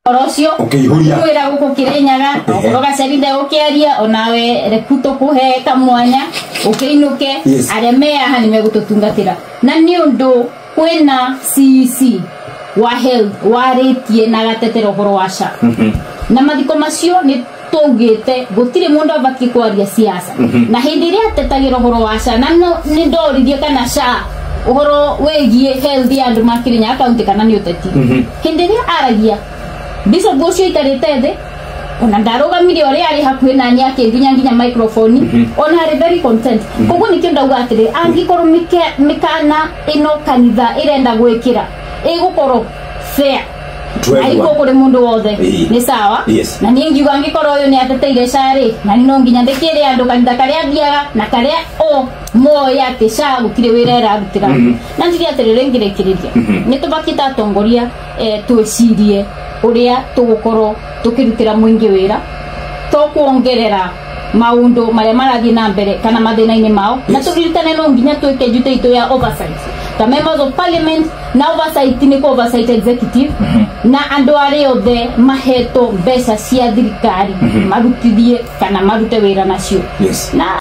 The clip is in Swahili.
Orosio, kwira guko Kirinyaga, okoroga serinde okiaria onawe rekuto kuhe kamwanya ukiinuke aremea hani megututungatira na ni undu kwina CEC wa health waritie na gatetero horo washa na mathiko macio ni tugite gutire mundu abaki kwaria siasa na hindi ria tetagiro horo washa na no ni ndoririe kana sha uhoro wegie health ya andu makirinya county kana ni uteti hindi ria aragia biso gocio itarete the ona ndarugamire ori ari hakuhe na nyake nginya microphone ona ari very content koguo nikio ndauga atire angikoro mikana ino kanitha irenda gwikira igukoro fair aiko kuri mundu wothe ni sawa na ni ngiuga angikoro uyu ni ateteire shari na ni no nginya ndikire andu kanitha karia thiaga na karia moya tesha gutire wirera arutira na ndiri atirire ngirekiriria ni tubakita atongoria twicirie uria tugukoro tukirutira mwingi wira to kuongerera maundu maria marathi na mbere kana mathina-ini mao na turirikane no nginya twike jute ito ya oversight the members of parliament na oversight ni ko oversight executive na andu ari othe maheto mbeca cia thirikari marutithie kana marute wira nacio na